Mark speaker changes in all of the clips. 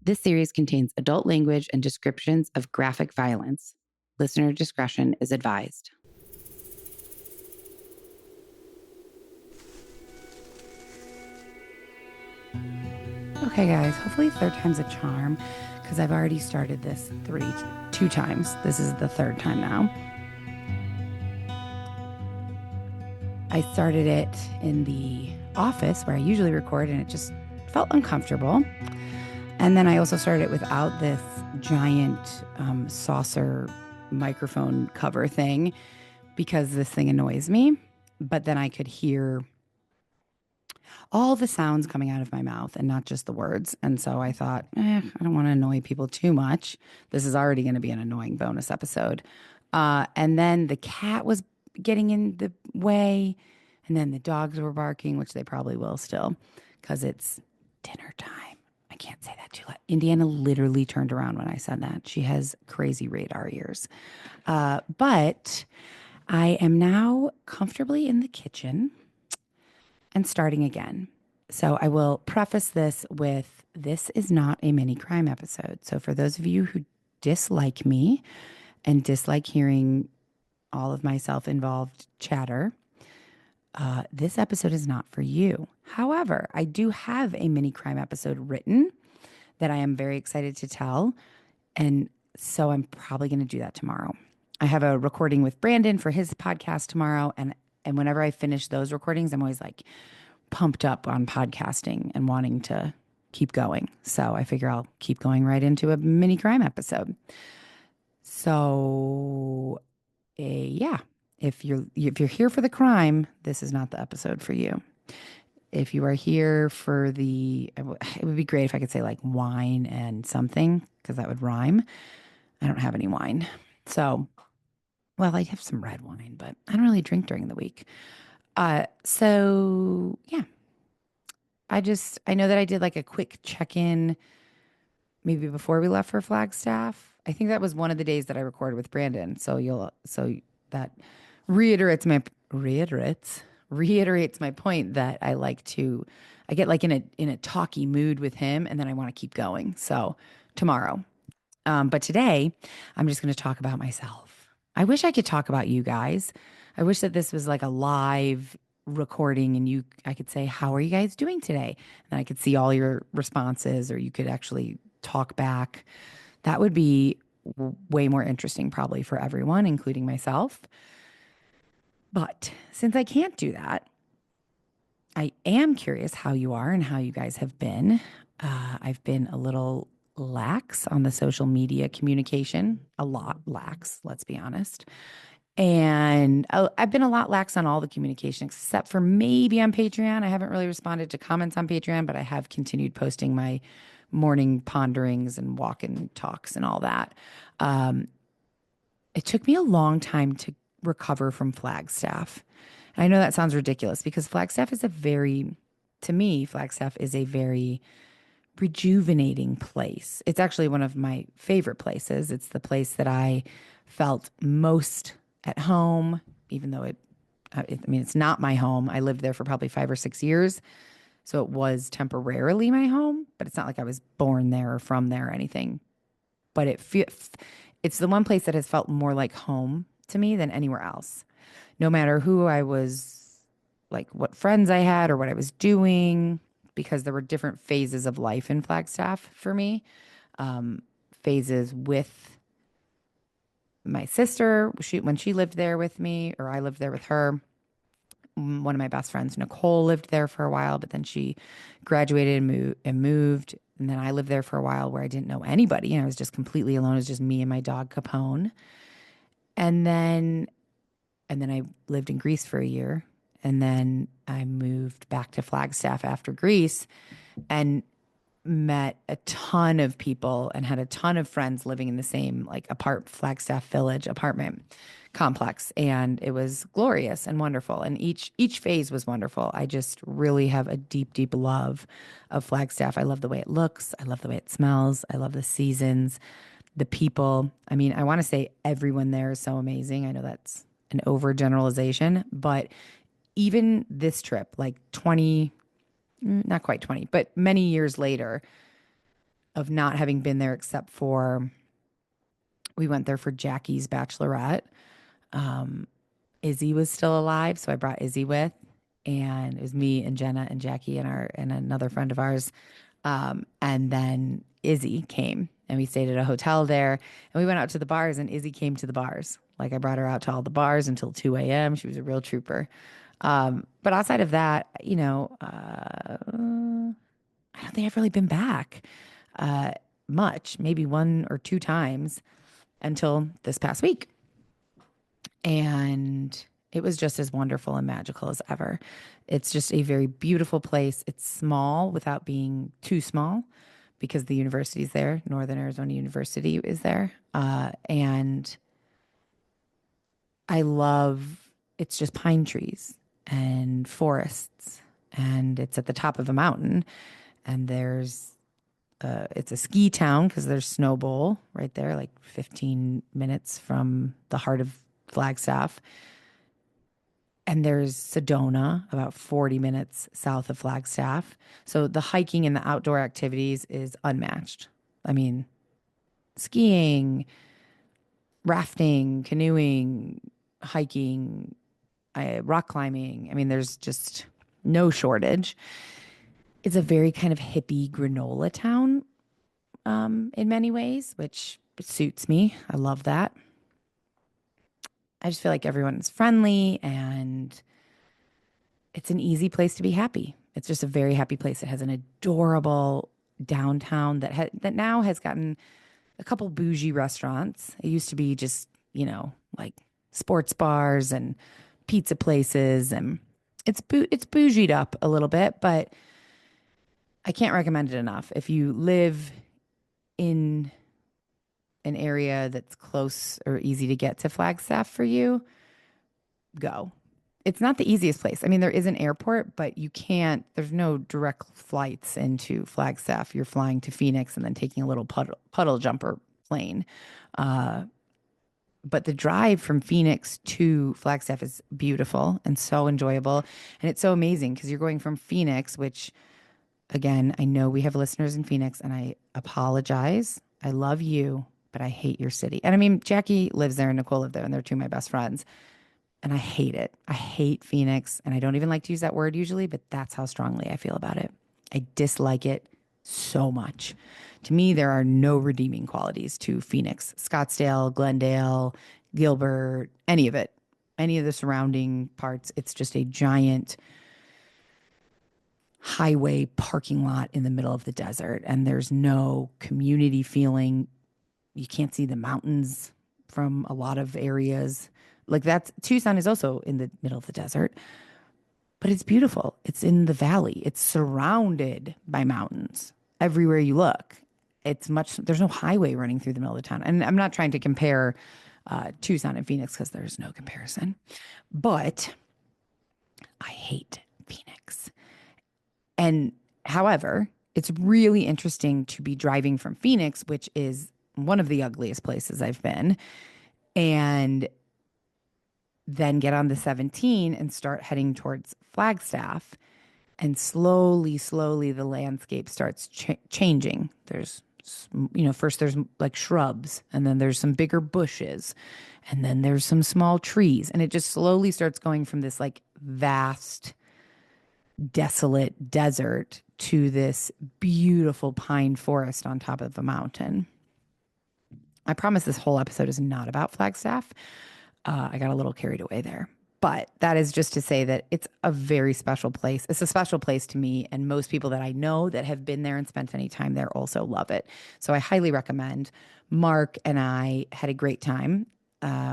Speaker 1: This series contains adult language and descriptions of graphic violence. Listener discretion is advised. Okay, guys, hopefully third time's a charm because I've already started this two times. This is the third time now. I started it in the office where I usually record, and it just felt uncomfortable. And then I also started it without this giant saucer microphone cover thing because this thing annoys me. But then I could hear all the sounds coming out of my mouth and not just the words. And so I thought, I don't want to annoy people too much. This is already going to be an annoying bonus episode. And then the cat was getting in the way. And then the dogs were barking, which they probably will still because it's dinner time. I can't say that too loud. Indiana literally turned around when I said that. She has crazy radar ears. But I am now comfortably in the kitchen and starting again. So I will preface this with, this is not a mini crime episode. So for those of you who dislike me and dislike hearing all of my self-involved chatter, this episode is not for you. However, I do have a mini crime episode written that I am very excited to tell. And so I'm probably going to do that tomorrow. I have a recording with Brandon for his podcast tomorrow. And whenever I finish those recordings, I'm always like pumped up on podcasting and wanting to keep going. So I figure I'll keep going right into a mini crime episode. So yeah, if you're here for the crime, this is not the episode for you. If you are here for it would be great if I could say like wine and something, because that would rhyme. I don't have any wine. So, well, I have some red wine, but I don't really drink during the week. So yeah, I know that I did like a quick check-in maybe before we left for Flagstaff. I think that was one of the days that I recorded with Brandon. So that reiterates my point that I get like in a talky mood with him, and then I want to keep going. So tomorrow. But today I'm just going to talk about myself. I wish I could talk about you guys. I wish that this was like a live recording and I could say, how are you guys doing today? And I could see all your responses, or you could actually talk back. That would be way more interesting probably for everyone, including myself. But since I can't do that, I am curious how you are and how you guys have been. I've been a little lax on the social media communication, a lot lax, let's be honest. And I've been a lot lax on all the communication except for maybe on Patreon. I haven't really responded to comments on Patreon, but I have continued posting my morning ponderings and walk and talks and all that. It took me a long time to recover from Flagstaff. And I know that sounds ridiculous because Flagstaff is to me, Flagstaff is a very rejuvenating place. It's actually one of my favorite places. It's the place that I felt most at home, even though it's not my home. I lived there for probably 5 or 6 years. So it was temporarily my home, but it's not like I was born there or from there or anything. But it's the one place that has felt more like home to me than anywhere else. No matter who I was, like what friends I had or what I was doing, because there were different phases of life in Flagstaff for me. Phases with my sister, when she lived there with me, or I lived there with her. One of my best friends, Nicole, lived there for a while, but then she graduated and moved. And then I lived there for a while where I didn't know anybody. And I was just completely alone. It was just me and my dog Capone. And then I lived in Greece for a year. And then I moved back to Flagstaff after Greece and met a ton of people and had a ton of friends living in the same like Flagstaff Village apartment complex. And it was glorious and wonderful. And each phase was wonderful. I just really have a deep, deep love of Flagstaff. I love the way it looks. I love the way it smells. I love the seasons, the people. I mean, I want to say everyone there is so amazing. I know that's an overgeneralization, but even this trip, like not quite 20, but many years later, of not having been there except for we went there for Jackie's bachelorette. Izzy was still alive, so I brought Izzy with, and it was me and Jenna and Jackie and our and another friend of ours. And then Izzy came, and we stayed at a hotel there, and we went out to the bars, and Izzy came to the bars. Like I brought her out to all the bars until 2 a.m. She was a real trooper. But outside of that, I don't think I've really been back much, maybe one or two times until this past week. And it was just as wonderful and magical as ever. It's just a very beautiful place. It's small without being too small because the university's there. Northern Arizona University is there. And I love it's just pine trees and forests. And it's at the top of a mountain. And it's a ski town because there's Snow Bowl right there, like 15 minutes from the heart of Flagstaff. And there's Sedona, about 40 minutes south of Flagstaff. So the hiking and the outdoor activities is unmatched. I mean, skiing, rafting, canoeing, hiking, rock climbing. I mean, there's just no shortage. It's a very kind of hippie granola town in many ways, which suits me. I love that. I just feel like everyone's friendly and it's an easy place to be happy. It's just a very happy place. It has an adorable downtown that now has gotten a couple bougie restaurants. It used to be just, like sports bars and pizza places, and it's bougied up a little bit, but I can't recommend it enough. If you live in an area that's close or easy to get to Flagstaff for you, go. It's not the easiest place. I mean, there is an airport, but there's no direct flights into Flagstaff. You're flying to Phoenix and then taking a little puddle jumper plane. But the drive from Phoenix to Flagstaff is beautiful and so enjoyable. And it's so amazing because you're going from Phoenix, which, again, I know we have listeners in Phoenix and I apologize. I love you, but I hate your city. And I mean, Jackie lives there and Nicole live there, and they're two of my best friends. And I hate it. I hate Phoenix. And I don't even like to use that word usually, but that's how strongly I feel about it. I dislike it so much. To me, there are no redeeming qualities to Phoenix, Scottsdale, Glendale, Gilbert, any of it, any of the surrounding parts. It's just a giant highway parking lot in the middle of the desert. And there's no community feeling. You can't see the mountains from a lot of areas. Like Tucson is also in the middle of the desert, but it's beautiful. It's in the valley. It's surrounded by mountains everywhere you look. There's no highway running through the middle of the town. And I'm not trying to compare Tucson and Phoenix because there's no comparison, but I hate Phoenix. And however, it's really interesting to be driving from Phoenix, which is one of the ugliest places I've been, and then get on the 17 and start heading towards Flagstaff. And slowly, slowly, the landscape starts changing. First there's like shrubs, and then there's some bigger bushes, and then there's some small trees. And it just slowly starts going from this like vast, desolate desert to this beautiful pine forest on top of a mountain. I promise this whole episode is not about Flagstaff. I got a little carried away there. But that is just to say that it's a very special place. It's a special place to me, and most people that I know that have been there and spent any time there also love it. So I highly recommend. Mark and I had a great time.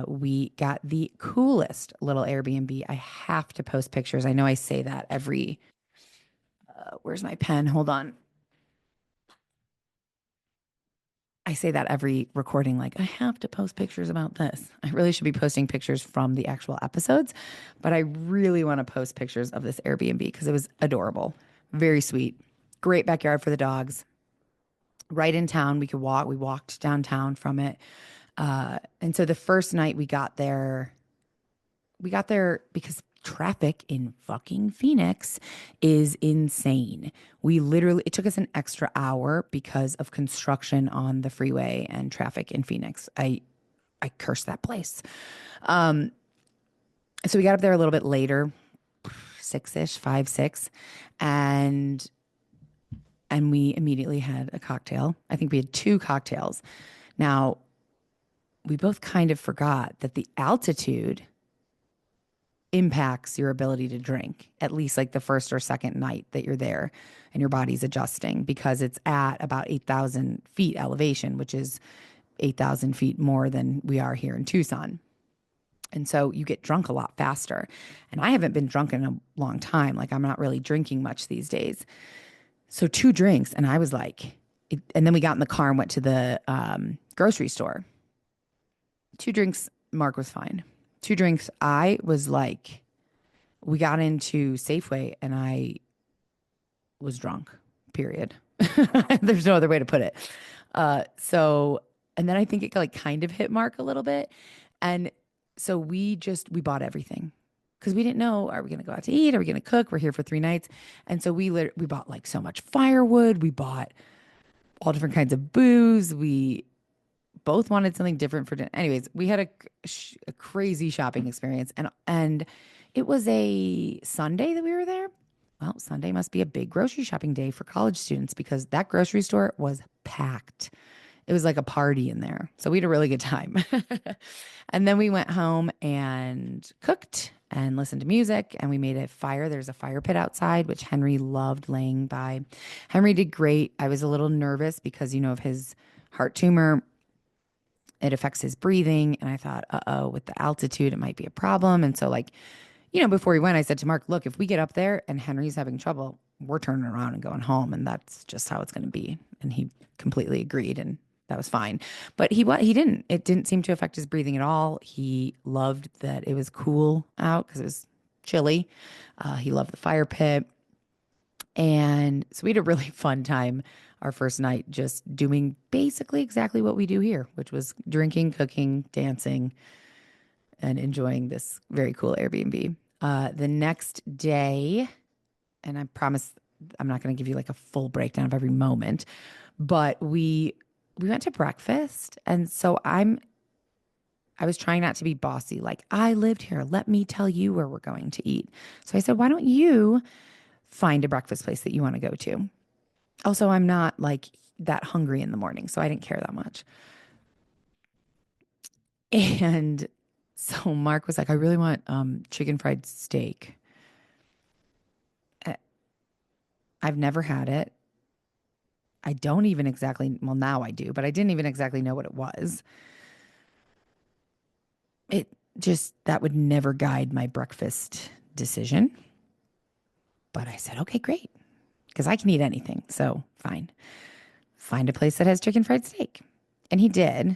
Speaker 1: We got the coolest little Airbnb. I have to post pictures. I know I say that where's my pen? Hold on. I say that every recording, like, I have to post pictures about this. I really should be posting pictures from the actual episodes, but I really want to post pictures of this Airbnb because it was adorable. Very sweet. Great backyard for the dogs. Right in town. We could walk. We walked downtown from it. And so the first night we got there because traffic in fucking Phoenix is insane. It took us an extra hour because of construction on the freeway and traffic in Phoenix. I curse that place. So we got up there a little bit later, 6-ish, 5, 6, and we immediately had a cocktail. I think we had 2 cocktails. Now, we both kind of forgot that the altitude impacts your ability to drink, at least like the first or second night that you're there and your body's adjusting, because it's at about 8,000 feet elevation, which is 8,000 feet more than we are here in Tucson. And so you get drunk a lot faster. And I haven't been drunk in a long time. Like, I'm not really drinking much these days. So 2 drinks, and I was like, and then we got in the car and went to the grocery store. 2 drinks, Mark was fine. 2 drinks, I was like, we got into Safeway and I was drunk, period. There's no other way to put it. And then I think it like kind of hit Mark a little bit. And so we bought everything because we didn't know, are we going to go out to eat? Are we going to cook? We're here for 3 nights. And so we bought like so much firewood. We bought all different kinds of booze. We both wanted something different for dinner. Anyways, we had a crazy shopping experience. And it was a Sunday that we were there. Well, Sunday must be a big grocery shopping day for college students because that grocery store was packed. It was like a party in there. So we had a really good time. And then we went home and cooked and listened to music, and we made a fire. There's a fire pit outside, which Henry loved laying by. Henry did great. I was a little nervous because, of his heart tumor. It affects his breathing. And I thought, uh-oh, with the altitude, it might be a problem. And so before he went, I said to Mark, look, if we get up there and Henry's having trouble, we're turning around and going home. And that's just how it's going to be. And he completely agreed. And that was fine. But he didn't. It didn't seem to affect his breathing at all. He loved that it was cool out because it was chilly. He loved the fire pit. And so we had a really fun time our first night just doing basically exactly what we do here, which was drinking, cooking, dancing, and enjoying this very cool Airbnb. The next day, and I promise I'm not going to give you like a full breakdown of every moment, but we went to breakfast. And so I was trying not to be bossy. Like, I lived here. Let me tell you where we're going to eat. So I said, why don't you find a breakfast place that you want to go to? Also, I'm not like that hungry in the morning, so I didn't care that much. And so Mark was like, I really want chicken fried steak. I've never had it. I don't even exactly, well, now I do, but I didn't even exactly know what it was. That would never guide my breakfast decision. But I said, okay, great. Because I can eat anything. So fine. Find a place that has chicken fried steak. And he did.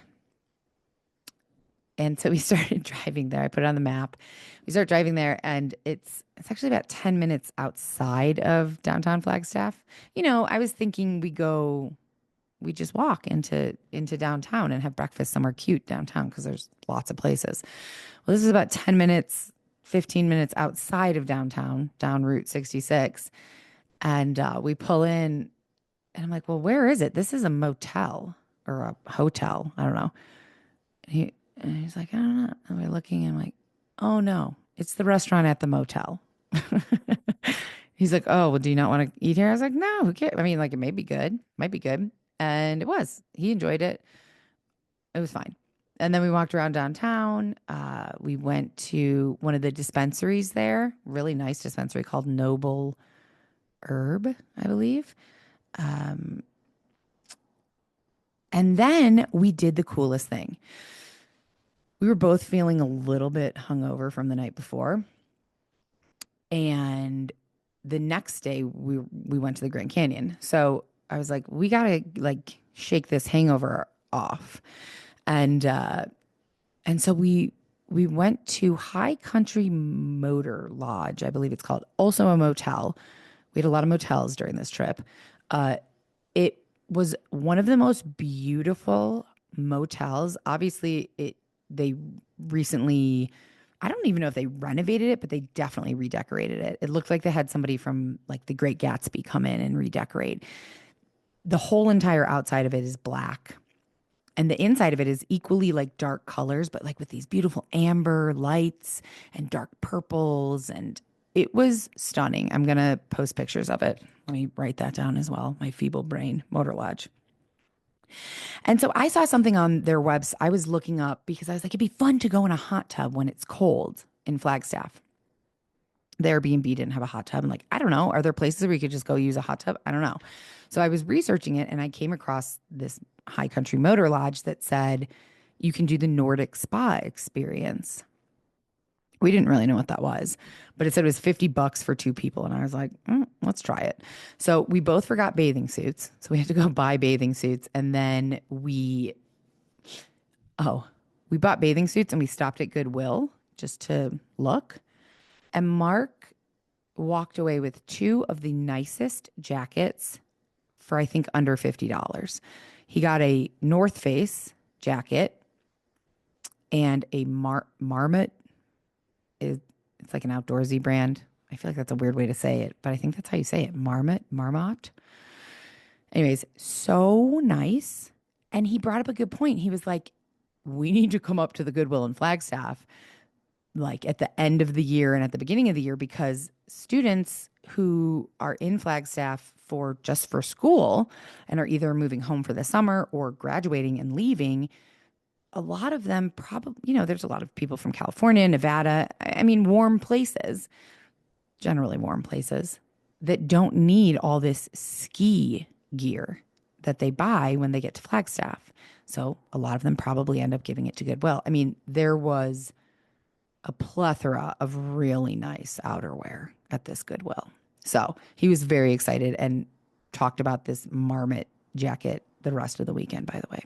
Speaker 1: And so we started driving there. I put it on the map. We start driving there, and it's actually about 10 minutes outside of downtown Flagstaff. I was thinking we just walk into downtown and have breakfast somewhere cute downtown because there's lots of places. Well, this is about 10 minutes, 15 minutes outside of downtown, down Route 66. And we pull in, and I'm like, well, where is it? This is a motel or a hotel. I don't know. And he's like, I don't know. And we're looking, and I'm like, oh no, it's the restaurant at the motel. He's like, oh, well, do you not want to eat here? I was like, no, who cares? I mean, like, it may be good. Might be good. And it was. He enjoyed it. It was fine. And then we walked around downtown. We went to one of the dispensaries there, really nice dispensary called Noble Herb, I believe. And then we did the coolest thing. We were both feeling a little bit hungover from the night before. And the next day we went to the Grand Canyon. So I was like, we gotta like shake this hangover off. And so we went to High Country Motor Lodge, I believe it's called, also a motel. We had a lot of motels during this trip. It was one of the most beautiful motels. Obviously, they recently, I don't even know if they renovated it, but they definitely redecorated it. It looked like they had somebody from like the Great Gatsby come in and redecorate. The whole entire outside of it is black. And the inside of it is equally like dark colors, but like with these beautiful amber lights and dark purples. And it was stunning. I'm going to post pictures of it. Let me write that down as well. My feeble brain, Motor Lodge. And so I saw something on their website. I was looking up because I was like, it'd be fun to go in a hot tub when it's cold in Flagstaff. The Airbnb didn't have a hot tub. I'm like, I don't know. Are there places where you could just go use a hot tub? I don't know. So I was researching it and I came across this high country motor lodge that said you can do the Nordic spa experience. We didn't really know what that was, but it said it was $50 for two people. And I was like, let's try it. So we both forgot bathing suits. So we had to go buy bathing suits. And then we bought bathing suits and we stopped at Goodwill just to look. And Mark walked away with two of the nicest jackets for I think under $50. He got a North Face jacket and a Marmot. It's like an outdoorsy brand. I feel like that's a weird way to say it, but I think that's how you say it. Marmot. Anyways, so nice. And he brought up a good point. He was like, we need to come up to the Goodwill in Flagstaff like at the end of the year and at the beginning of the year because students who are in Flagstaff for just for school and are either moving home for the summer or graduating and leaving, a lot of them probably, there's a lot of people from California, Nevada, I mean, warm places, generally warm places that don't need all this ski gear that they buy when they get to Flagstaff. So a lot of them probably end up giving it to Goodwill. I mean, there was a plethora of really nice outerwear at this Goodwill. So he was very excited and talked about this Marmot jacket the rest of the weekend, by the way.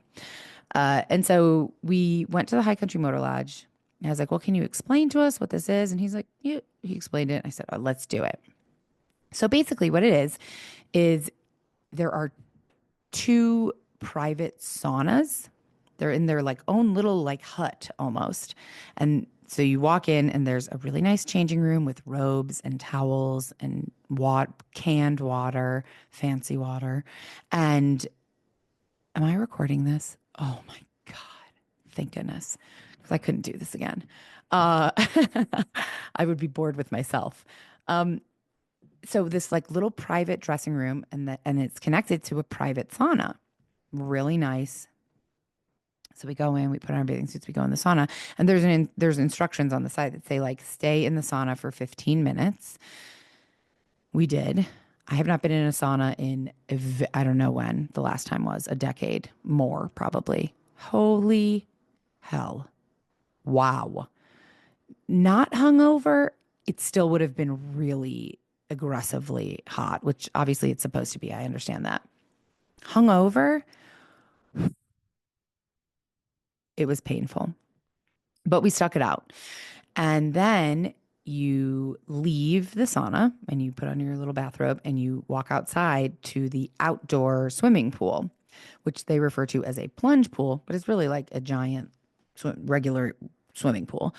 Speaker 1: And so we went to the High Country Motor Lodge. I was like, well, can you explain to us what this is? And he's like, yeah, he explained it. I said, oh, let's do it. So basically what it is there are two private saunas. They're in their like own little like hut almost. And so you walk in and there's a really nice changing room with robes and towels and canned water, fancy water. And am I recording this? Oh my God. Thank goodness. Because I couldn't do this again. Uh, I would be bored with myself. So this like little private dressing room and it's connected to a private sauna. Really nice. So we go in, we put on our bathing suits, we go in the sauna, and there's instructions on the side that say like stay in the sauna for 15 minutes. We did. I have not been in a sauna in I don't know when the last time was, a decade more probably. Holy hell. Wow. Not hungover, it still would have been really aggressively hot, which obviously it's supposed to be. I understand that. Hungover, it was painful, but we stuck it out. And then you leave the sauna and you put on your little bathrobe and you walk outside to the outdoor swimming pool, which they refer to as a plunge pool, but it's really like a giant regular swimming pool.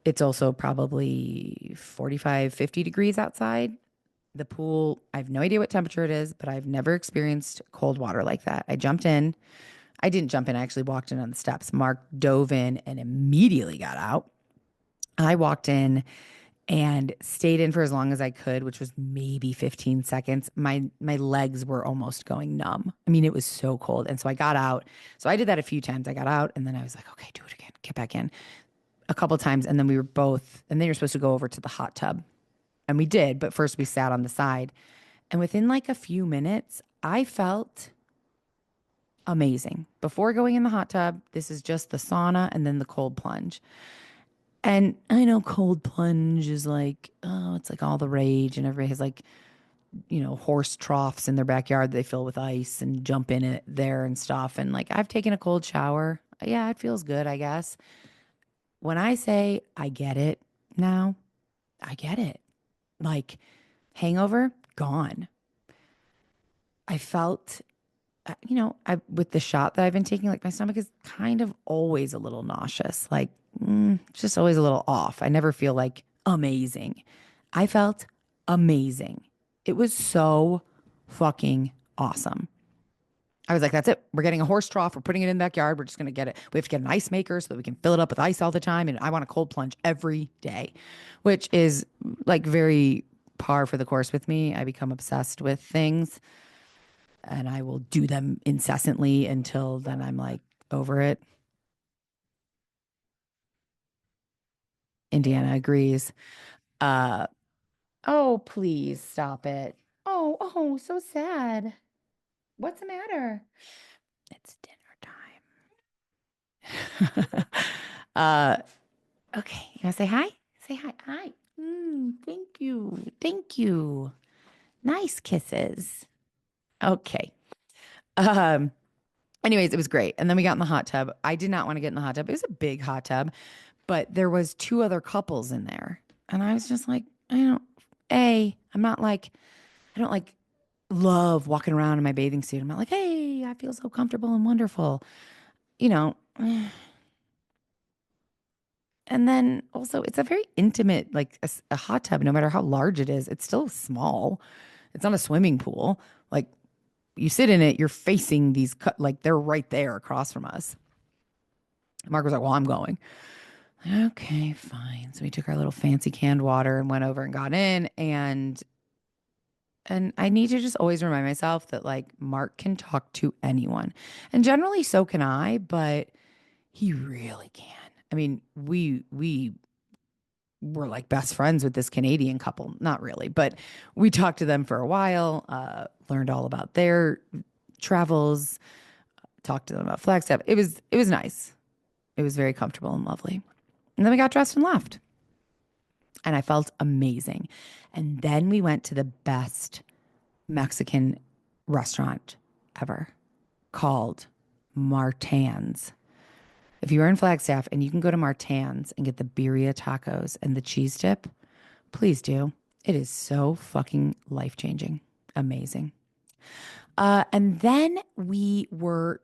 Speaker 1: It's also probably 45, 50 degrees outside. The pool, I have no idea what temperature it is, but I've never experienced cold water like that. I jumped in. I didn't jump in. I actually walked in on the steps. Mark dove in and immediately got out. I walked in and stayed in for as long as I could, which was maybe 15 seconds. My legs were almost going numb. I mean, it was so cold. And so I got out. So I did that a few times. I got out and then I was like, okay, do it again. Get back in a couple times. And then and then you're supposed to go over to the hot tub. And we did, but first we sat on the side. And within like a few minutes, I felt amazing. Before going in the hot tub, this is just the sauna and then the cold plunge. And I know cold plunge is like, oh, it's like all the rage and everybody has like, horse troughs in their backyard they fill with ice and jump in it there and stuff. And like, I've taken a cold shower. Yeah, it feels good, I guess. When I say I get it now, I get it. Like, hangover, gone. I felt, with the shot that I've been taking, like my stomach is kind of always a little nauseous. Like it's just always a little off. I never feel like amazing. I felt amazing. It was so fucking awesome. I was like, that's it. We're getting a horse trough. We're putting it in the backyard. We're just going to get it. We have to get an ice maker so that we can fill it up with ice all the time. And I want a cold plunge every day, which is like very par for the course with me. I become obsessed with things and I will do them incessantly until then I'm like over it. Indiana agrees. Uh, oh, please stop it. Oh, so sad. What's the matter? It's dinner time. uh, okay, you want to say hi? Say hi. Hi. Thank you. Thank you. Nice kisses. Okay. Um, anyways, it was great. And then we got in the hot tub. I did not want to get in the hot tub. It was a big hot tub, but there was two other couples in there. And I was just like, I'm not like, I don't like love walking around in my bathing suit. I'm not like, hey, I feel so comfortable and wonderful, you know. And then also, it's a very intimate, like a hot tub, no matter how large it is, it's still small. It's not a swimming pool. Like you sit in it, you're facing these, like they're right there across from us. Mark was like, well, I'm going. Okay, fine. So we took our little fancy canned water and went over and got in. And I need to just always remind myself that like Mark can talk to anyone. And generally so can I, but he really can. I mean, we were like best friends with this Canadian couple. Not really, but we talked to them for a while, learned all about their travels, talked to them about Flagstaff. It was nice. It was very comfortable and lovely. And then we got dressed and left. And I felt amazing. And then we went to the best Mexican restaurant ever called Martin's. If you are in Flagstaff and you can go to Martin's and get the birria tacos and the cheese dip, please do. It is so fucking life changing. Amazing. And then we were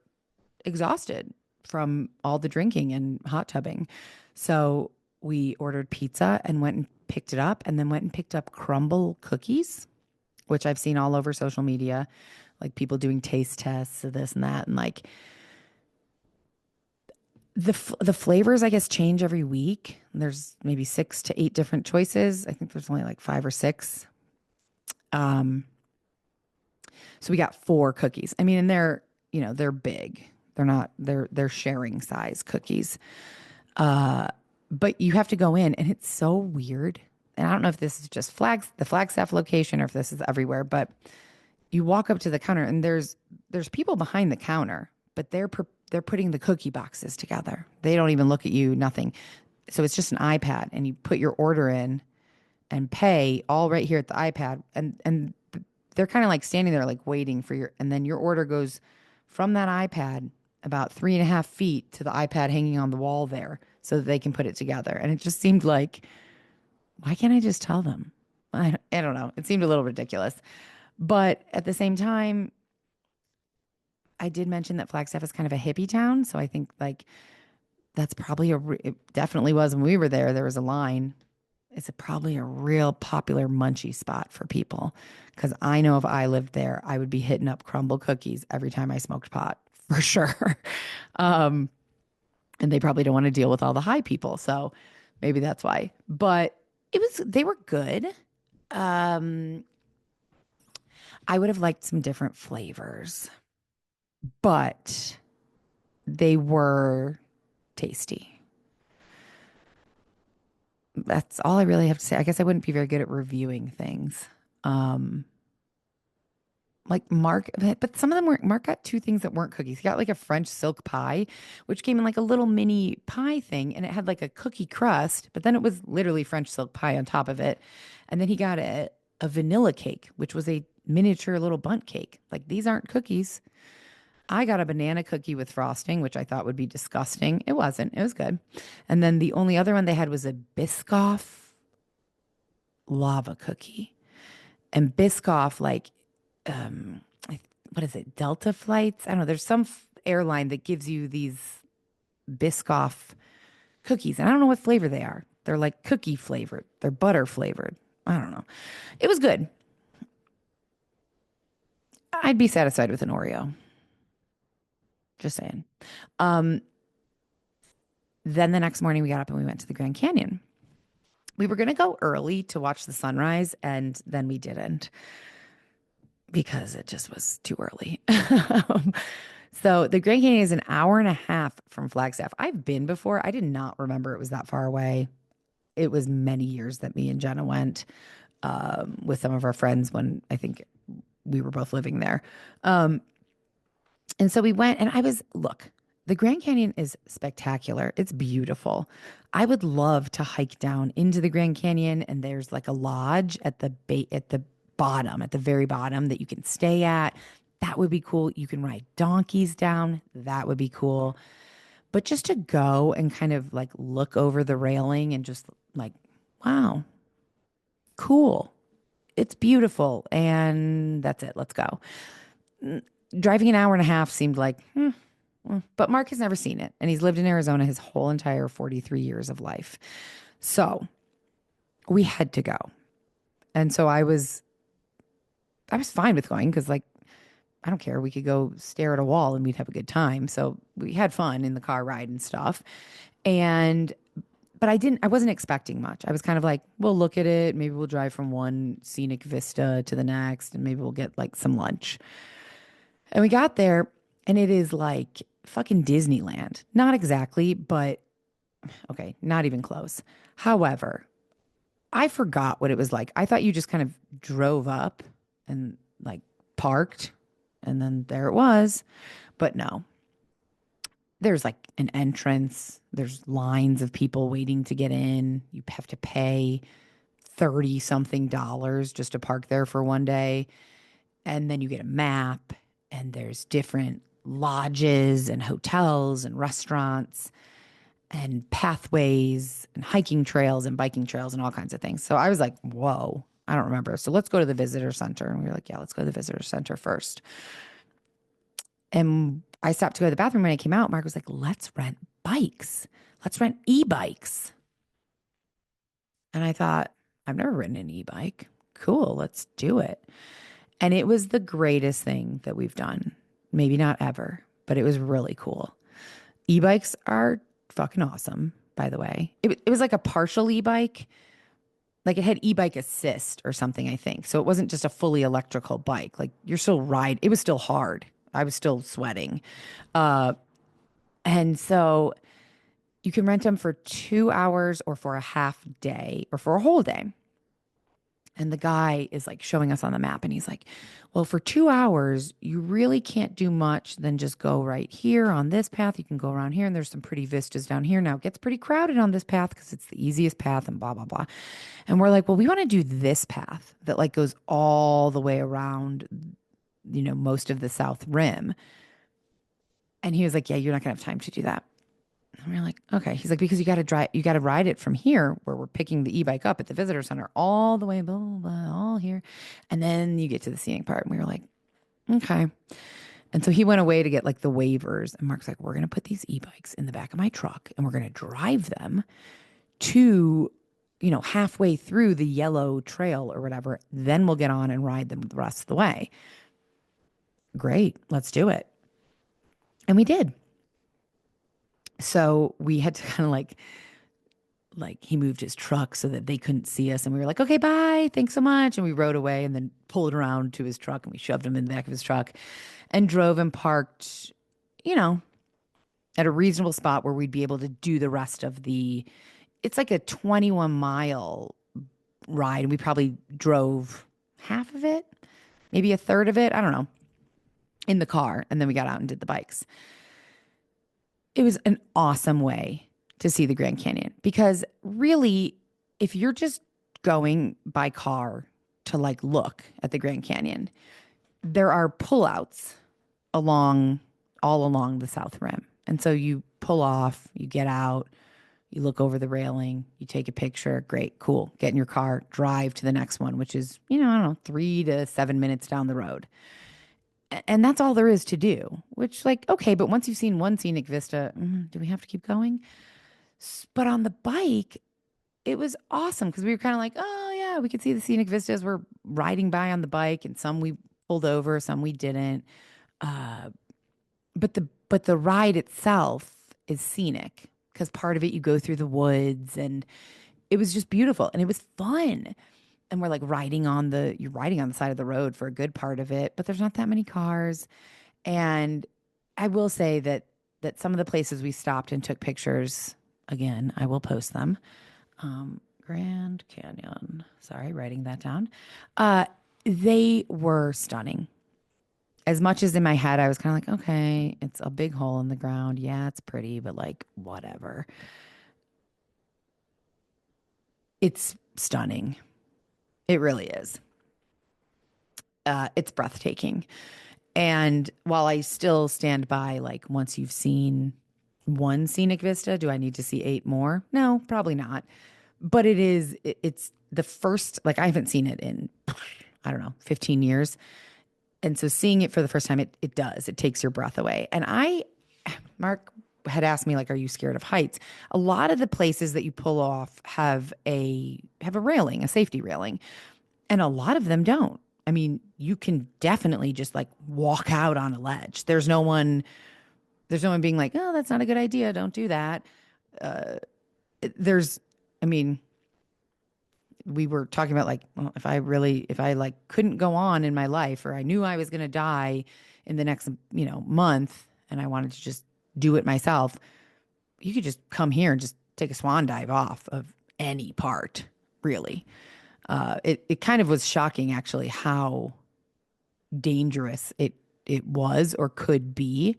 Speaker 1: exhausted from all the drinking and hot tubbing. So we ordered pizza and went and picked it up and then went and picked up Crumbl cookies, which I've seen all over social media, like people doing taste tests of this and that. And like the flavors, I guess, change every week. There's maybe 6 to 8 different choices. I think there's only like 5 or 6. Um, so we got 4 cookies. I mean, and they're big. They're sharing size cookies. But you have to go in and it's so weird. And I don't know if this is just the Flagstaff location or if this is everywhere, but you walk up to the counter and there's people behind the counter, but they're putting the cookie boxes together. They don't even look at you, nothing. So it's just an iPad and you put your order in and pay all right here at the iPad and they're kind of like standing there like waiting for and then your order goes from that iPad about 3.5 feet to the iPad hanging on the wall there so that they can put it together. And it just seemed like, why can't I just tell them? I don't know. It seemed a little ridiculous. But at the same time, I did mention that Flagstaff is kind of a hippie town. So I think like that's probably it definitely was when we were there. There was a line. Probably a real popular munchie spot for people. Because I know if I lived there, I would be hitting up Crumbl cookies every time I smoked pot for sure. um, and they probably don't want to deal with all the high people. So maybe that's why. But they were good. Um, I would have liked some different flavors, but they were tasty. That's all I really have to say. I guess I wouldn't be very good at reviewing things. Um, like Mark, but some of them weren't. Mark got 2 things that weren't cookies. He got like a French silk pie, which came in like a little mini pie thing, and it had like a cookie crust, but then it was literally French silk pie on top of it. And then he got a vanilla cake, which was a miniature little bundt cake. Like these aren't cookies. I got a banana cookie with frosting, which I thought would be disgusting. It wasn't. It was good. And then the only other one they had was a Biscoff lava cookie. And Biscoff, like, um, what is it? Delta flights? I don't know. There's some airline that gives you these Biscoff cookies. And I don't know what flavor they are. They're like cookie flavored, they're butter flavored. I don't know. It was good. I'd be satisfied with an Oreo. Just saying. Um, then the next morning we got up and we went to the Grand Canyon. We were going to go early to watch the sunrise, and then we didn't because it just was too early. So the Grand Canyon is an hour and a half from Flagstaff. I've been before. I did not remember it was that far away. It was many years that me and Jenna went with some of our friends when I think we were both living there. Um, and so we went, and look, the Grand Canyon is spectacular. It's beautiful. I would love to hike down into the Grand Canyon, and there's like a lodge at the bottom, at the very bottom that you can stay at. That would be cool. You can ride donkeys down. That would be cool. But just to go and kind of like look over the railing and just like, wow, cool. It's beautiful. And that's it. Let's go. Driving an hour and a half seemed like, but Mark has never seen it. And he's lived in Arizona his whole entire 43 years of life. So we had to go. And so I was fine with going because, like, I don't care. We could go stare at a wall and we'd have a good time. So we had fun in the car ride and stuff. And, but I wasn't expecting much. I was kind of like, we'll look at it. Maybe we'll drive from one scenic vista to the next, and maybe we'll get like some lunch. And we got there, and it is like fucking Disneyland. Not exactly, but okay, not even close. However, I forgot what it was like. I thought you just kind of drove up and like parked, and then there it was. But no, there's like an entrance, there's lines of people waiting to get in. You have to pay 30 something dollars just to park there for one day. And then you get a map, and there's different lodges and hotels and restaurants and pathways and hiking trails and biking trails and all kinds of things. So I was like, whoa, I don't remember. So let's go to the visitor center. And we were like, yeah, let's go to the visitor center first. And I stopped to go to the bathroom. When I came out, Mark was like, let's rent bikes. Let's rent e-bikes. And I thought, I've never ridden an e-bike. Cool, let's do it. And it was the greatest thing that we've done. Maybe not ever, but it was really cool. E-bikes are fucking awesome, by the way. It was like a partial e-bike. Like it had e-bike assist or something, I think. So it wasn't just a fully electrical bike. Like you're still ride. It was still hard. I was still sweating. Uh, and so you can rent them for 2 hours or for a half day or for a whole day. And the guy is like showing us on the map, and he's like, well, for 2 hours, you really can't do much than just go right here on this path. You can go around here, and there's some pretty vistas down here. Now it gets pretty crowded on this path because it's the easiest path and blah, blah, blah. And we're like, well, we want to do this path that like goes all the way around, most of the South Rim. And he was like, yeah, you're not gonna have time to do that. And we're like, okay. He's like, because you got to ride it from here where we're picking the e-bike up at the visitor center all the way, blah, blah, blah, all here. And then you get to the scenic part. And we were like, okay. And so he went away to get like the waivers. And Mark's like, we're going to put these e-bikes in the back of my truck, and we're going to drive them to, halfway through the yellow trail or whatever. Then we'll get on and ride them the rest of the way. Great. Let's do it. And we did. So we had to kind of like he moved his truck so that they couldn't see us, and we were like, okay, bye, thanks so much. And we rode away, and then pulled around to his truck, and we shoved him in the back of his truck and drove and parked, at a reasonable spot where we'd be able to do the rest of it's like a 21-mile ride. We probably drove half of it, maybe a third of it, I don't know, in the car, and then we got out and did the bikes. It was an awesome way to see the Grand Canyon, because really, if you're just going by car to like look at the Grand Canyon, there are pullouts all along the South Rim. And so you pull off, you get out, you look over the railing, you take a picture. Great, cool. Get in your car, drive to the next one, which is, I don't know, 3 to 7 minutes down the road. And that's all there is to do, which like, okay, but once you've seen one scenic vista, do we have to keep going? But on the bike, it was awesome because we were kind of like, oh yeah, we could see the scenic vistas. We're riding by on the bike, and some we pulled over, some we didn't. Uh, but the ride itself is scenic because part of it you go through the woods, and it was just beautiful and it was fun. And we're like you're riding on the side of the road for a good part of it, but there's not that many cars. And I will say that some of the places we stopped and took pictures, again, I will post them. Grand Canyon. Sorry, writing that down. Uh, they were stunning. As much as in my head, I was kind of like, okay, it's a big hole in the ground. Yeah, it's pretty, but like, whatever. It's stunning. It really is. It's breathtaking. And while I still stand by, like, once you've seen one scenic vista, do I need to see eight more? No, probably not. But it's the first, like, I haven't seen it in, I don't know, 15 years. And so seeing it for the first time, it does. It takes your breath away. And Mark had asked me, like, are you scared of heights? A lot of the places that you pull off have a railing, a safety railing, and a lot of them don't. I mean, you can definitely just like walk out on a ledge. There's no one being like, oh, that's not a good idea. Don't do that. Uh, there's, I mean, we were talking about like, well, if I like couldn't go on in my life, or I knew I was going to die in the next, month, and I wanted to just do it myself, you could just come here and just take a swan dive off of any part, really. It kind of was shocking actually how dangerous it was or could be.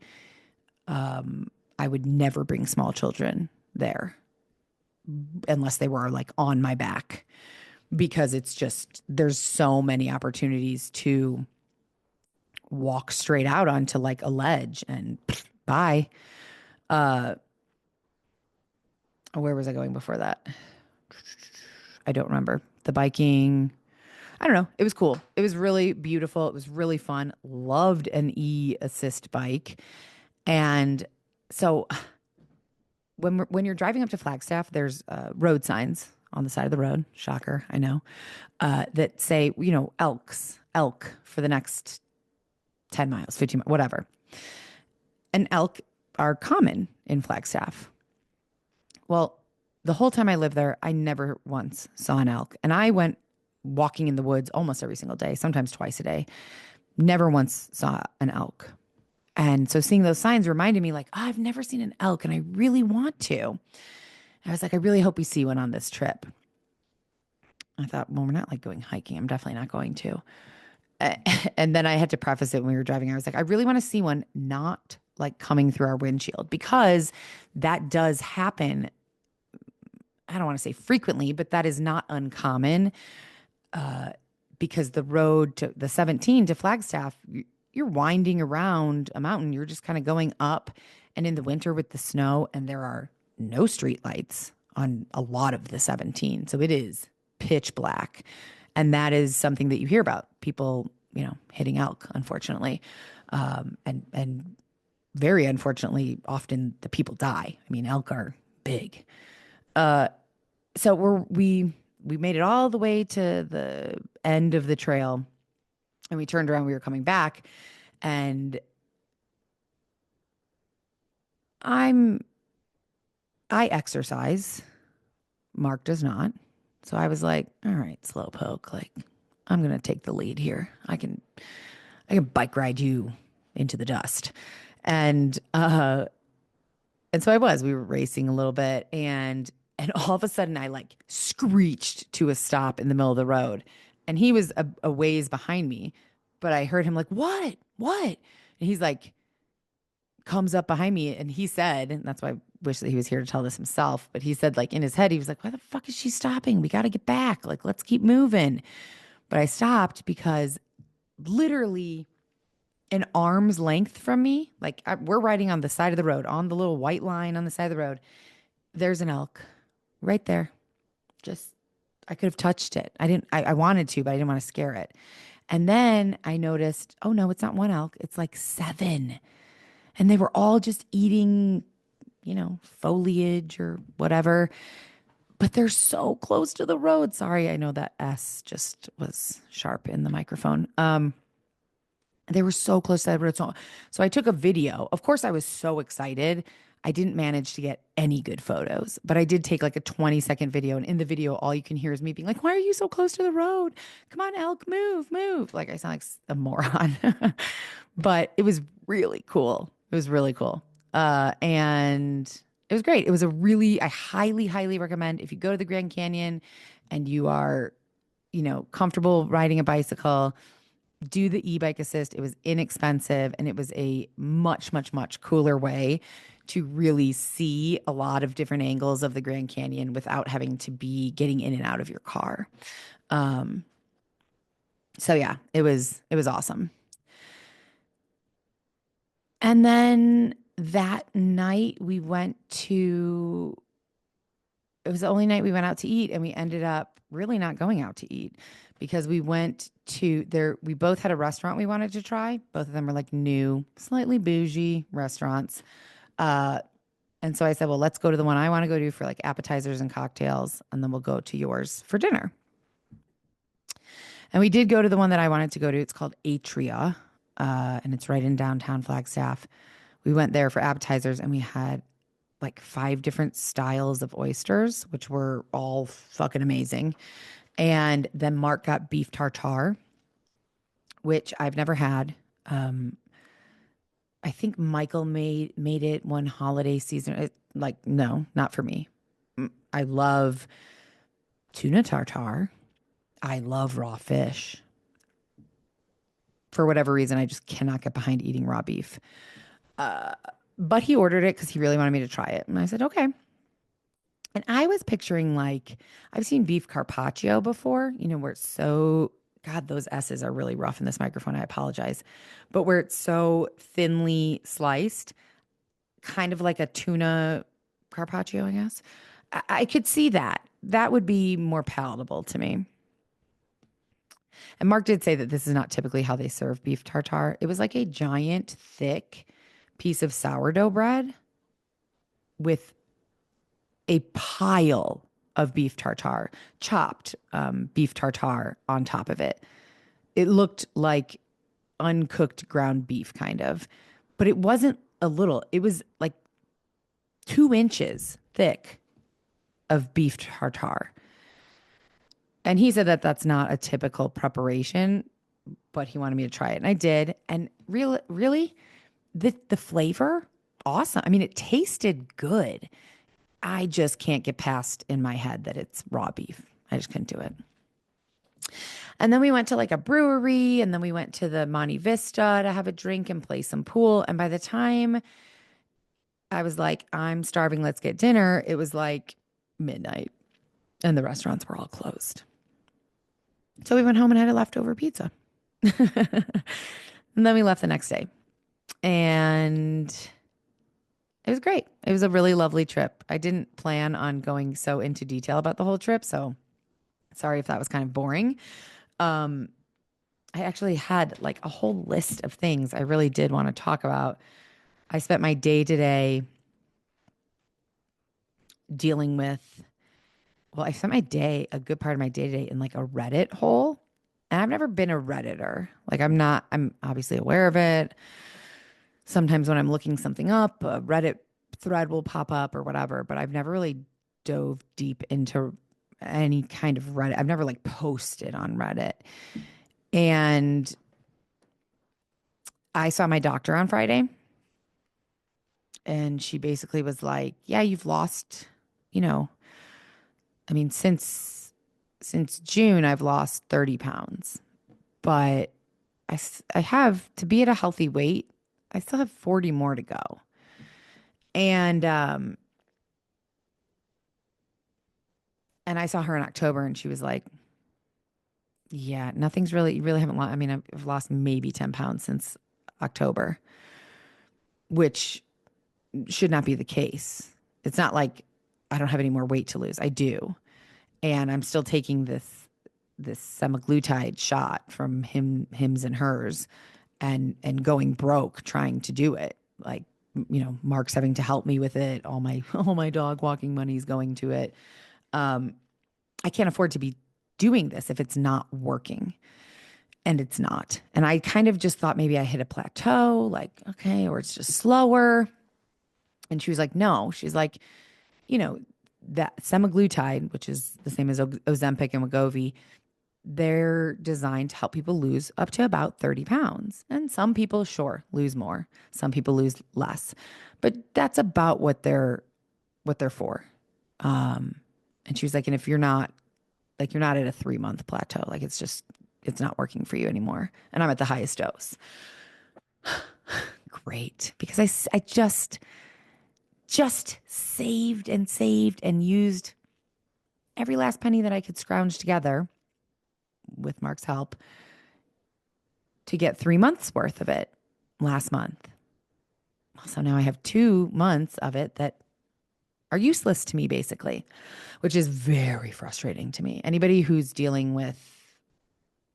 Speaker 1: I would never bring small children there unless they were like on my back, because it's just there's so many opportunities to walk straight out onto like a ledge and bye. Uh, where was I going before that? I don't remember. The biking. I don't know. It was cool. It was really beautiful. It was really fun. Loved an e-assist bike. And so when you're driving up to Flagstaff, there's road signs on the side of the road. Shocker, I know. That say, elk for the next 10 miles, 15 miles, whatever. And elk are common in Flagstaff. Well, the whole time I lived there, I never once saw an elk. And I went walking in the woods almost every single day, sometimes twice a day. Never once saw an elk. And so seeing those signs reminded me, like, oh, I've never seen an elk and I really want to. I was like, I really hope we see one on this trip. I thought, well, we're not like going hiking. I'm definitely not going to. And then I had to preface it when we were driving. I was like, I really want to see one not like coming through our windshield, because that does happen. I don't want to say frequently, but that is not uncommon, because the road to the 17 to Flagstaff, you're winding around a mountain. You're just kind of going up. And in the winter with the snow, and there are no street lights on a lot of the 17. So it is pitch black. And that is something that you hear about people, hitting elk, unfortunately. And very unfortunately, often the people die. I mean, elk are big. So we made it all the way to the end of the trail, and we turned around. We were coming back, and I exercise. Mark does not. So I was like, all right, slowpoke, like, I'm gonna take the lead here. I can bike ride you into the dust. And so we were racing a little bit, and all of a sudden I like screeched to a stop in the middle of the road. And he was a ways behind me, but I heard him like, what? What? And he's like, comes up behind me, and he said, and that's why I wish that he was here to tell this himself, but he said, like, in his head, he was like, why the fuck is she stopping? We got to get back. Like, let's keep moving. But I stopped because literally an arm's length from me, like we're riding on the side of the road, on the little white line on the side of the road. There's an elk right there. Just, I could have touched it. I wanted to, but I didn't want to scare it. And then I noticed, oh no, it's not one elk. It's like seven. And they were all just eating foliage or whatever. But they're so close to the road. Sorry, I know that S just was sharp in the microphone. They were so close to that road. So I took a video. Of course, I was so excited. I didn't manage to get any good photos, but I did take like a 20-second video. And in the video, all you can hear is me being like, why are you so close to the road? Come on, elk, move, move. Like I sound like a moron. But it was really cool. It was really cool. And it was great. It was I highly, highly recommend if you go to the Grand Canyon and you are, comfortable riding a bicycle, do the e-bike assist. It was inexpensive and it was a much, much, much cooler way to really see a lot of different angles of the Grand Canyon without having to be getting in and out of your car. Um, so yeah, it was awesome. And then that night we went to it was the only night we went out to eat, and we ended up really not going out to eat because we went to there. We both had a restaurant we wanted to try. Both of them were like new, slightly bougie restaurants. Uh, and so I said, well, let's go to the one I want to go to for like appetizers and cocktails, and then we'll go to yours for dinner. And we did go to the one that I wanted to go to. It's called Atria, and it's right in downtown Flagstaff. We went there for appetizers, and we had like 5 different styles of oysters, which were all fucking amazing. And then Mark got beef tartare, which I've never had. Um, I think Michael made it one holiday season. No, not for me. I love tuna tartare. I love raw fish. For whatever reason, I just cannot get behind eating raw beef. But he ordered it because he really wanted me to try it. And I said, okay. And I was picturing like, I've seen beef carpaccio before, where it's so, God, those S's are really rough in this microphone. I apologize. But where it's so thinly sliced, kind of like a tuna carpaccio, I guess. I could see that. That would be more palatable to me. And Mark did say that this is not typically how they serve beef tartare. It was like a giant, thick piece of sourdough bread with a pile of beef tartare, chopped beef tartare on top of it. It looked like uncooked ground beef, kind of, but it wasn't a little. It was like 2 inches thick of beef tartare. And he said that that's not a typical preparation, but he wanted me to try it. And I did. And really, the flavor, awesome. I mean, it tasted good. I just can't get past in my head that it's raw beef. I just couldn't do it. And then we went to like a brewery, and then we went to the Monte Vista to have a drink and play some pool. And by the time I was like, I'm starving, let's get dinner, it was like midnight and the restaurants were all closed. So we went home and had a leftover pizza. And then we left the next day. And it was great. It was a really lovely trip. I didn't plan on going so into detail about the whole trip, so sorry if that was kind of boring. I actually had like a whole list of things I really did want to talk about. I spent my day today dealing with, well, I spent a good part of my day today in like a Reddit hole. And I've never been a Redditor. Like I'm obviously aware of it. Sometimes when I'm looking something up, a Reddit thread will pop up or whatever, but I've never really dove deep into any kind of Reddit. I've never like posted on Reddit. And I saw my doctor on Friday, and she basically was like, yeah, you've lost, I mean, since June, I've lost 30 pounds, but I have to be at a healthy weight. I still have 40 more to go. And I saw her in October, and she was like, yeah, nothing's really, you really haven't lost. I mean, I've lost maybe 10 pounds since October, which should not be the case. It's not like I don't have any more weight to lose. I do. And I'm still taking this semaglutide shot from Hims and Hers, and going broke trying to do it. Like, Mark's having to help me with it. All my dog walking money is going to it. I can't afford to be doing this if it's not working. And it's not. And I kind of just thought maybe I hit a plateau, like, okay, or it's just slower. And she was like, no. She's like, you know, that semaglutide, which is the same as Ozempic and Wegovy, they're designed to help people lose up to about 30 pounds. And some people, sure, lose more. Some people lose less. But that's about what they're for. And she was like, and if you're not at a 3-month plateau, like it's not working for you anymore. And I'm at the highest dose. Great. Because I just saved and used every last penny that I could scrounge together with Mark's help to get 3 months worth of it last month. So now I have 2 months of it that are useless to me, basically, which is very frustrating to me. Anybody who's dealing with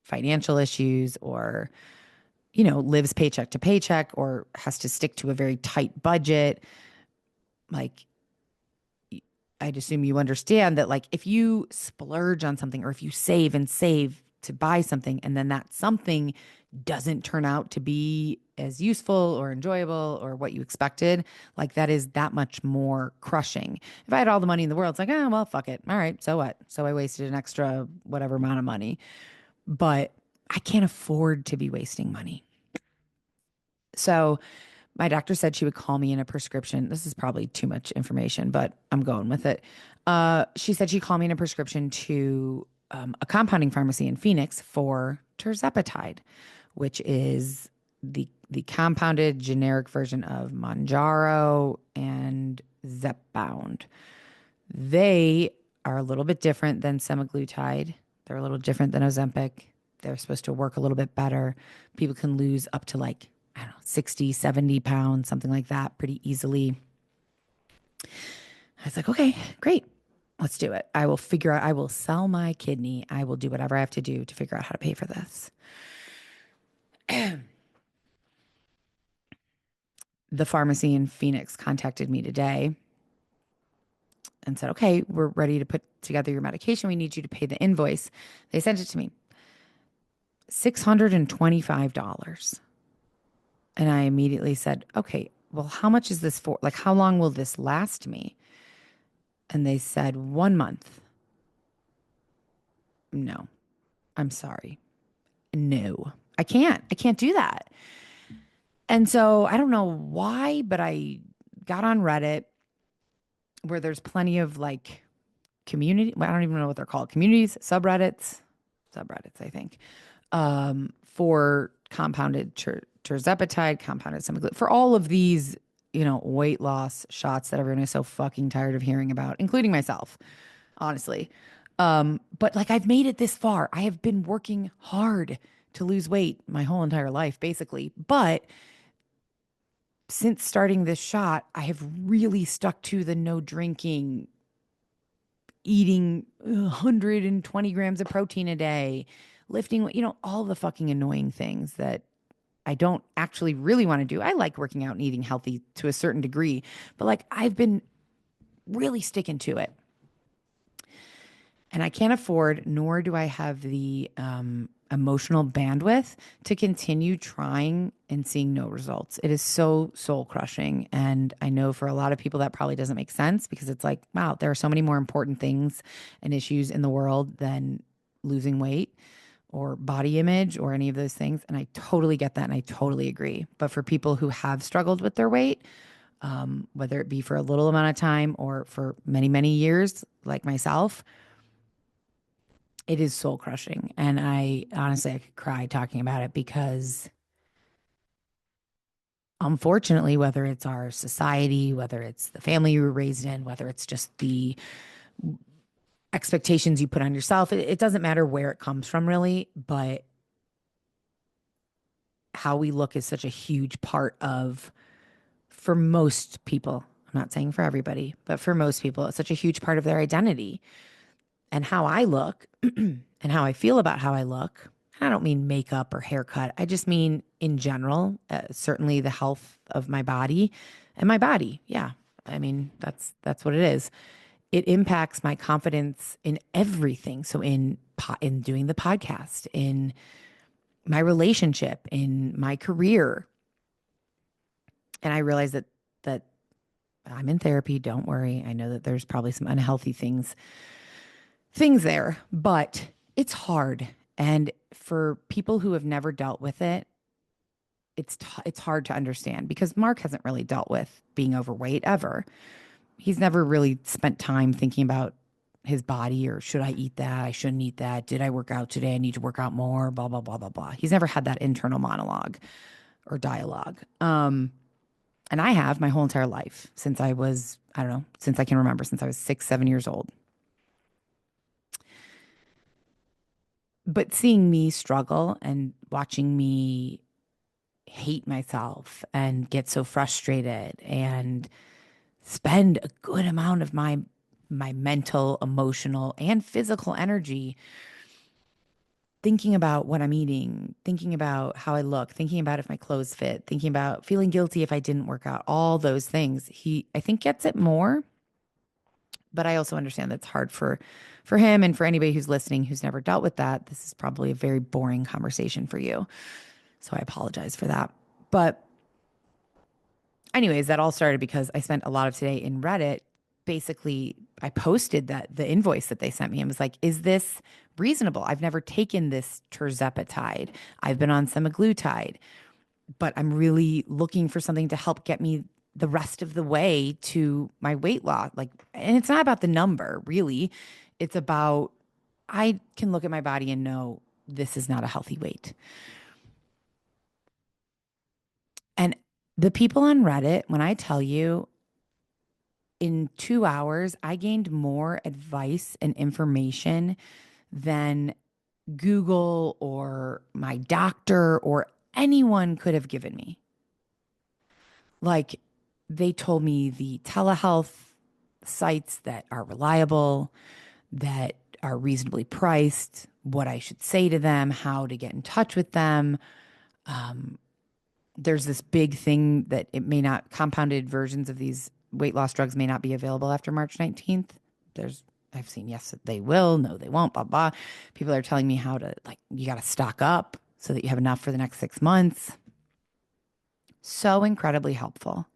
Speaker 1: financial issues or, lives paycheck to paycheck or has to stick to a very tight budget, like, I'd assume you understand that, like, if you splurge on something or if you save and save to buy something and then that something doesn't turn out to be as useful or enjoyable or what you expected, like, that is that much more crushing. If I had all the money in the world, it's like, oh, well, fuck it. All right. So what? So I wasted an extra whatever amount of money, but I can't afford to be wasting money. So my doctor said she would call me in a prescription. This is probably too much information, but I'm going with it. She said she'd call me in a prescription to a compounding pharmacy in Phoenix for tirzepatide, which is the compounded generic version of Mounjaro and Zepbound. They are a little bit different than semaglutide. They're a little different than Ozempic. They're supposed to work a little bit better. People can lose up to, like, I don't know, 60, 70 pounds, something like that, pretty easily. I was like, okay, great. Let's do it. I will sell my kidney. I will do whatever I have to do to figure out how to pay for this. The pharmacy in Phoenix contacted me today and said, okay, we're ready to put together your medication. We need you to pay the invoice. They sent it to me, $625. And I immediately said, okay, well, how much is this for? Like, how long will this last me? And they said 1 month. No, I'm sorry. No, I can't do that. And so I don't know why, but I got on Reddit where there's plenty of, like, community. Well, I don't even know what they're called. Communities, subreddits, I think, for compounded tirzepatide, compounded semaglutide, for all of these, weight loss shots that everyone is so fucking tired of hearing about, including myself, honestly. But, like, I've made it this far. I have been working hard to lose weight my whole entire life, basically. But since starting this shot, I have really stuck to the no drinking, eating 120 grams of protein a day, lifting, all the fucking annoying things that I don't actually really want to do. I like working out and eating healthy to a certain degree, but, like, I've been really sticking to it. And I can't afford, nor do I have the emotional bandwidth to continue trying and seeing no results. It is so soul crushing. And I know for a lot of people that probably doesn't make sense, because it's like, wow, there are so many more important things and issues in the world than losing weight or body image or any of those things. And I totally get that. And I totally agree. But for people who have struggled with their weight, whether it be for a little amount of time or for many, many years, like myself, it is soul crushing. And I could cry talking about it, because unfortunately, whether it's our society, whether it's the family you were raised in, whether it's just the expectations you put on yourself, it doesn't matter where it comes from, really, but how we look is such a huge part of, for most people, I'm not saying for everybody, but for most people, it's such a huge part of their identity. And how I look and how I feel about how I look. I don't mean makeup or haircut. I just mean in general, certainly the health of my body and my body. Yeah. I mean, that's what it is. It impacts my confidence in everything. So in doing the podcast, in my relationship, in my career. And I realize that I'm in therapy. Don't worry. I know that there's probably some unhealthy things there, but it's hard. And for people who have never dealt with it, it's hard to understand because Mark hasn't really dealt with being overweight ever. He's never really spent time thinking about his body or should I eat that? I shouldn't eat that. Did I work out today? I need to work out more, blah, blah, blah, blah, blah. He's never had that internal monologue or dialogue. And I have my whole entire life since I was, I don't know, since I can remember, since I was 6, 7 years old. But seeing me struggle and watching me hate myself and get so frustrated and spend a good amount of my mental, emotional, and physical energy thinking about what I'm eating, thinking about how I look, thinking about if my clothes fit, thinking about feeling guilty if I didn't work out, all those things. He, I think, gets it more, but I also understand that's hard for him and for anybody who's listening who's never dealt with that. This is probably a very boring conversation for you. So I apologize for that. But anyways, that all started because I spent a lot of today in Reddit. Basically, I posted that the invoice that they sent me and was like, is this reasonable? I've never taken this terzepatide. I've been on semaglutide, but I'm really looking for something to help get me the rest of the way to my weight loss. Like, and it's not about the number, really. It's about I can look at my body and know this is not a healthy weight. And the people on Reddit, when I tell you, in 2 hours, I gained more advice and information than Google or my doctor or anyone could have given me. Like, they told me the telehealth sites that are reliable, that are reasonably priced, what I should say to them, how to get in touch with them. There's this big thing that it may not, compounded versions of these weight loss drugs may not be available after March 19th. I've seen, yes, they will, no, they won't, blah, blah. People are telling me how to, like, you got to stock up so that you have enough for the next 6 months. So incredibly helpful.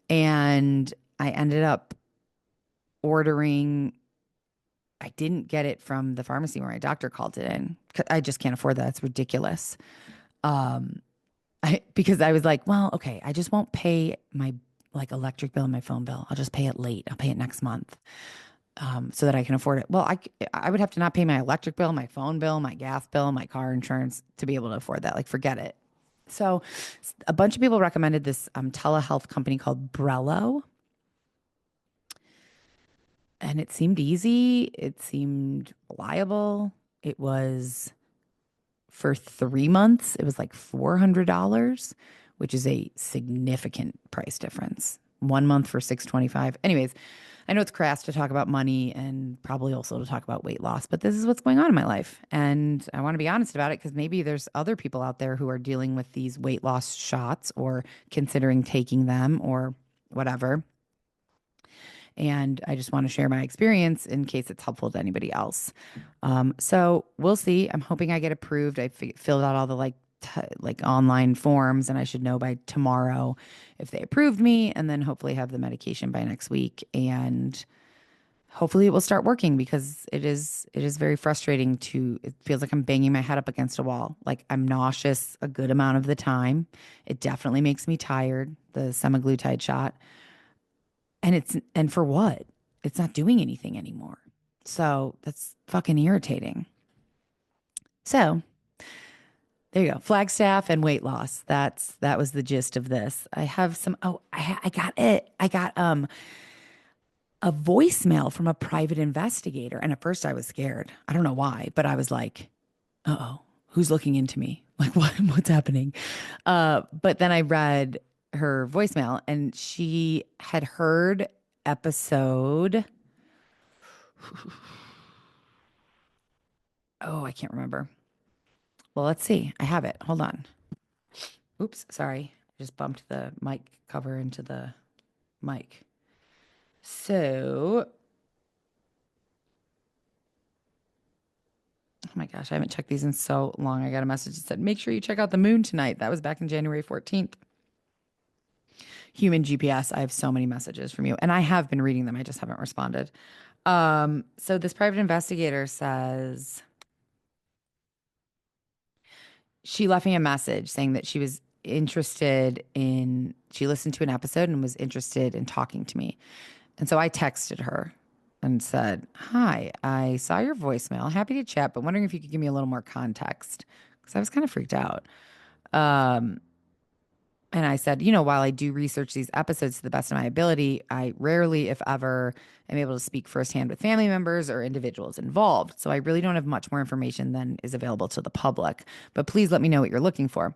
Speaker 1: And I ended up ordering, I didn't get it from the pharmacy where my doctor called it in. I just can't afford that. It's ridiculous. Um, because I was like, well, okay, I just won't pay my like electric bill and my phone bill. I'll just pay it late. I'll pay it next month, so that I can afford it. Well, I would have to not pay my electric bill, my phone bill, my gas bill, my car insurance to be able to afford that. Like, forget it. So a bunch of people recommended this telehealth company called Brello. And it seemed easy. It seemed reliable. It was for 3 months, it was like $400, which is a significant price difference. 1 month for 625. Anyways, I know it's crass to talk about money and probably also to talk about weight loss, but this is what's going on in my life. And I want to be honest about it because maybe there's other people out there who are dealing with these weight loss shots or considering taking them or whatever. And I just want to share my experience in case it's helpful to anybody else. So we'll see. I'm hoping I get approved. I filled out all the like online forms, and I should know by tomorrow if they approved me, and then hopefully have the medication by next week. And hopefully it will start working because it is very frustrating to, it feels like I'm banging my head up against a wall. Like, I'm nauseous a good amount of the time. It definitely makes me tired, the semaglutide shot. And for what? It's not doing anything anymore. So that's fucking irritating. So there you go. Flagstaff and weight loss. That was the gist of this. I have some, oh, I got it. I got a voicemail from a private investigator. And at first I was scared. I don't know why, but I was like, uh-oh, who's looking into me? Like, what's happening? But then I read her voicemail and she had heard episode, oh, I can't remember. Well, let's see. I have it. Hold on. Oops, sorry. Just bumped the mic cover into the mic. So, oh my gosh, I haven't checked these in so long. I got a message that said, make sure you check out the moon tonight. That was back in January 14th. Human GPS. I have so many messages from you, and I have been reading them. I just haven't responded. So this private investigator says she left me a message saying that she listened to an episode and was interested in talking to me. And so I texted her and said, hi, I saw your voicemail. Happy to chat, but wondering if you could give me a little more context because I was kind of freaked out. And I said, while I do research these episodes to the best of my ability, I rarely, if ever, am able to speak firsthand with family members or individuals involved. So I really don't have much more information than is available to the public. But please let me know what you're looking for.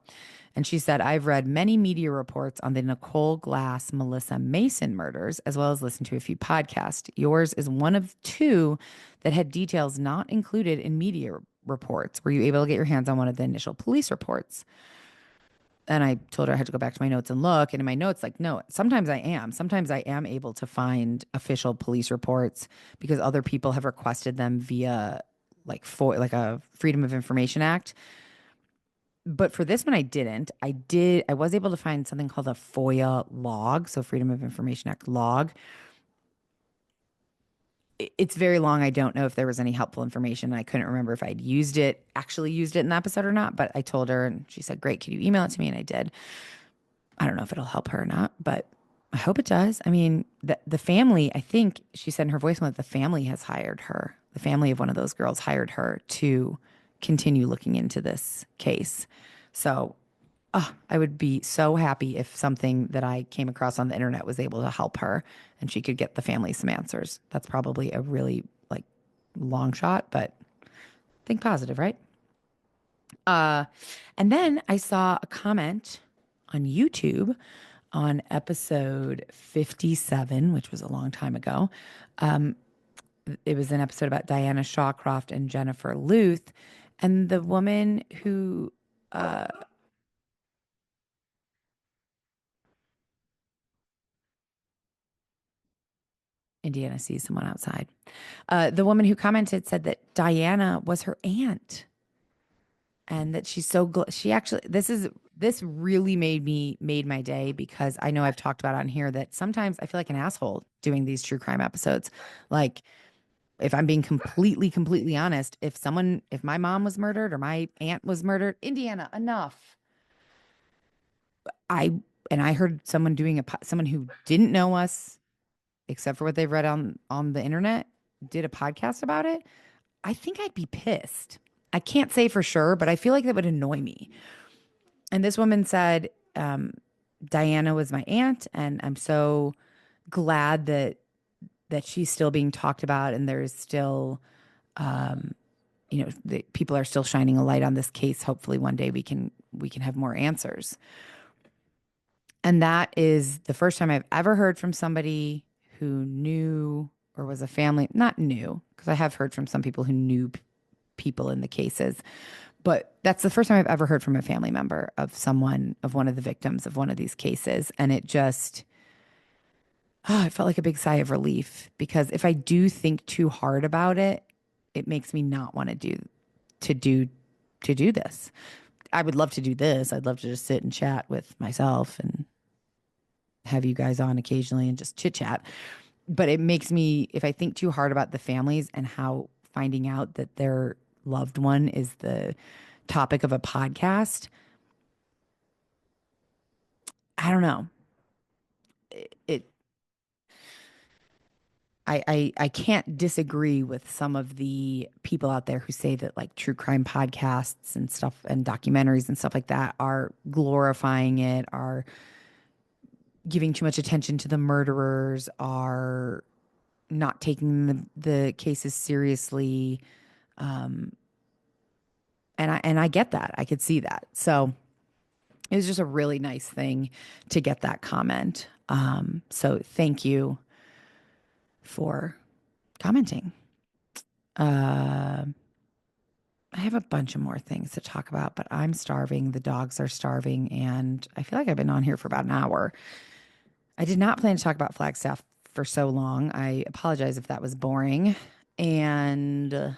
Speaker 1: And she said, I've read many media reports on the Nicole Glass, Melissa Mason murders, as well as listened to a few podcasts. Yours is one of two that had details not included in media reports. Were you able to get your hands on one of the initial police reports? And I told her I had to go back to my notes and look. And in my notes, like, no, sometimes I am. Sometimes I am able to find official police reports because other people have requested them via like a Freedom of Information Act. But for this one, I didn't. I was able to find something called a FOIA log. So Freedom of Information Act log. It's very long. I don't know if there was any helpful information. I couldn't remember if I'd actually used it in the episode or not. But I told her and she said, great, can you email it to me? And I did. I don't know if it'll help her or not, but I hope it does. I mean, the family, I think she said in her voicemail that the family has hired her. The family of one of those girls hired her to continue looking into this case. So I would be so happy if something that I came across on the internet was able to help her and she could get the family some answers. That's probably a really like long shot, but think positive, right? And then I saw a comment on YouTube on episode 57, which was a long time ago. It was an episode about Diana Shawcroft and Jennifer Luth. And the woman who, Indiana sees someone outside. The woman who commented said that Diana was her aunt and that she's so she actually this really made my day because I know I've talked about on here that sometimes I feel like an asshole doing these true crime episodes. Like if I'm being completely honest, if my mom was murdered or my aunt was murdered, Indiana, enough. I I heard someone someone who didn't know us except for what they've read on the internet did a podcast about it. I think I'd be pissed. I can't say for sure, but I feel like that would annoy me. And this woman said, Diana was my aunt, and I'm so glad that she's still being talked about, and there's still, the people are still shining a light on this case. Hopefully, one day we can have more answers. And that is the first time I've ever heard from somebody who knew or was a family, not knew, because I have heard from some people who knew people in the cases. But that's the first time I've ever heard from a family member of one of the victims of one of these cases. And it just, it felt like a big sigh of relief because if I do think too hard about it, it makes me not want to do, to do this. I would love to do this. I'd love to just sit and chat with myself and have you guys on occasionally and just chit chat. But it makes me, if I think too hard about the families and how finding out that their loved one is the topic of a podcast, I don't know. It I can't disagree with some of the people out there who say that like true crime podcasts and stuff and documentaries and stuff like that are glorifying it, are giving too much attention to the murderers, are not taking the cases seriously. And I get that. I could see that. So it was just a really nice thing to get that comment. So thank you for commenting. I have a bunch of more things to talk about, but I'm starving. The dogs are starving, and I feel like I've been on here for about an hour. I did not plan to talk about Flagstaff for so long. I apologize if that was boring. And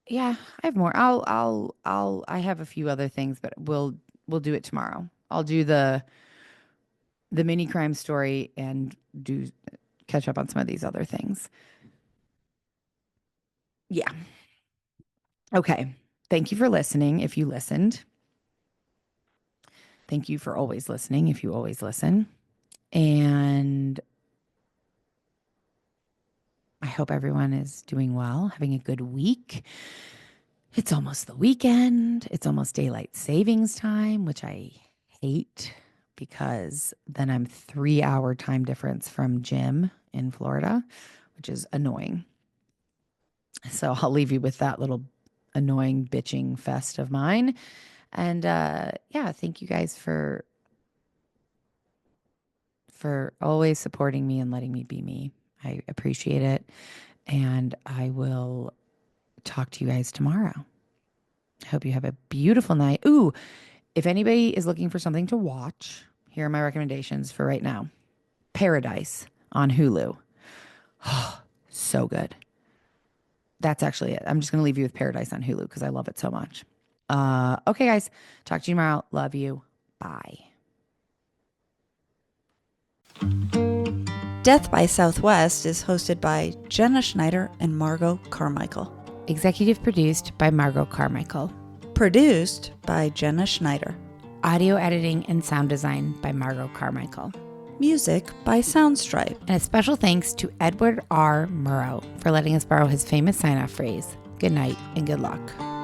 Speaker 1: yeah, I have more. I have a few other things, but we'll do it tomorrow. I'll do the mini crime story and do catch up on some of these other things. Yeah. Okay. Thank you for listening. If you listened, thank you for always listening. If you always listen, and I hope everyone is doing well, having a good week. It's almost the weekend. It's almost daylight savings time, which I hate because then I'm 3 hour time difference from Jim in Florida, which is annoying. So I'll leave you with that little annoying bitching fest of mine. And yeah, thank you guys for always supporting me and letting me be me. I appreciate it. And I will talk to you guys tomorrow. I hope you have a beautiful night. Ooh, if anybody is looking for something to watch, here are my recommendations for right now. Paradise on Hulu. Oh, so good. That's actually it. I'm just going to leave you with Paradise on Hulu because I love it so much. Okay, guys. Talk to you tomorrow. Love you. Bye.
Speaker 2: Death by Southwest is hosted by Jenna Schneider and Margot Carmichael.
Speaker 1: Executive produced by Margot Carmichael.
Speaker 2: Produced by Jenna Schneider.
Speaker 1: Audio editing and sound design by Margot Carmichael.
Speaker 2: Music by Soundstripe.
Speaker 1: And a special thanks to Edward R. Murrow for letting us borrow his famous sign-off phrase, good night and good luck.